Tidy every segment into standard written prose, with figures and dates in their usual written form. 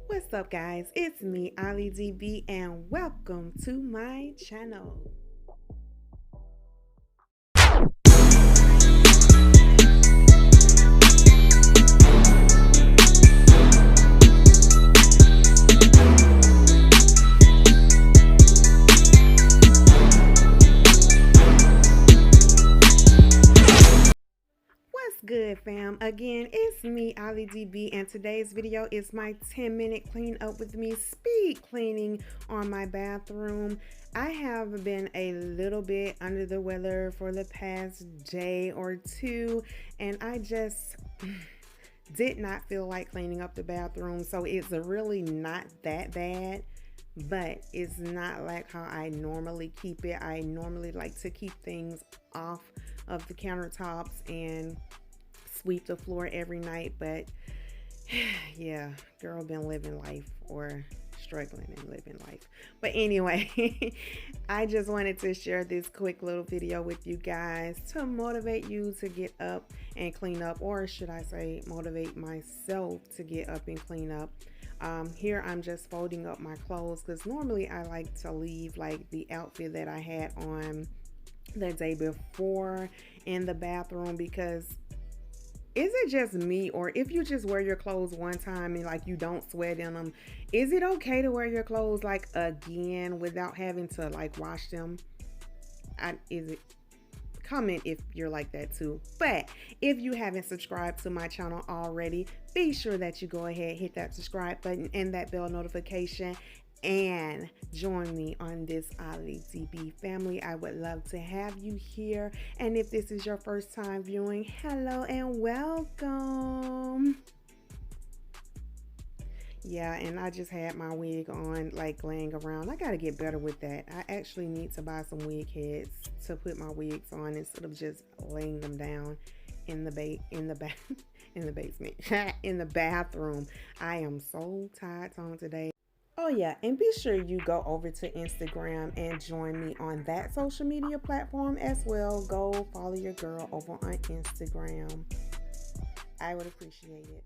What's up, guys? It's me, AllDayAliDiB, and welcome to my channel. What's good, fam? Again, it's me, AllDayAliDiB, and today's video is my 10-minute clean up with me speed cleaning on my bathroom. I have been a little bit under the weather for the past day or two, and I just did not feel like cleaning up the bathroom. So it's really not that bad, but it's not like how I normally keep it. I normally like to keep things off of the countertops and sweep the floor every night, but yeah, girl been living life, or struggling and living life. But anyway, I just wanted to share this quick little video with you guys to motivate you to get up and clean up, or should I say motivate myself to get up and clean up. Here I'm just folding up my clothes, because normally I like to leave like the outfit that I had on the day before in the bathroom, because is it just me, or if you just wear your clothes one time and like you don't sweat in them, is it okay to wear your clothes like again without having to like wash them? Is it? Comment if you're like that too. But if you haven't subscribed to my channel already, be sure that you go ahead, hit that subscribe button and that bell notification, and join me on this AllDayAliDiB family. I would love to have you here. And if this is your first time viewing, hello and welcome. Yeah, and I just had my wig on, like laying around. I gotta get better with that. I actually need to buy some wig heads to put my wigs on instead of just laying them down in the basement, in the bathroom. I am so tired on today. Oh yeah, and be sure you go over to Instagram and join me on that social media platform as well. Go follow your girl over on Instagram. I would appreciate it.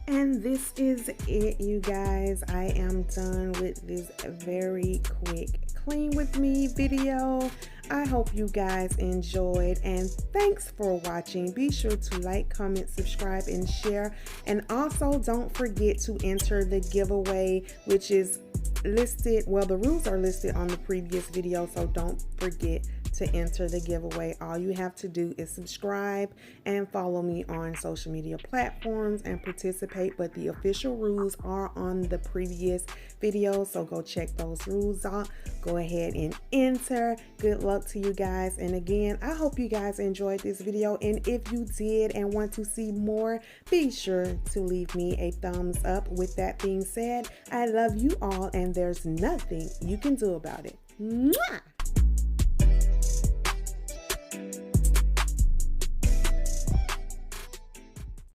And this is it, you guys. I am done with this very quick clean with me video. I hope you guys enjoyed, and thanks for watching. Be sure to like, comment, subscribe, and share. And also don't forget to enter the giveaway, which is listed, well, the rules are listed on the previous video, so don't forget to enter the giveaway. All you have to do is subscribe and follow me on social media platforms and participate, but the official rules are on the previous video, so go check those rules out. Go ahead and enter. Good luck to you guys, and again, I hope you guys enjoyed this video, and if you did and want to see more, be sure to leave me a thumbs up. With that being said, I love you all, and there's nothing you can do about it. Mwah!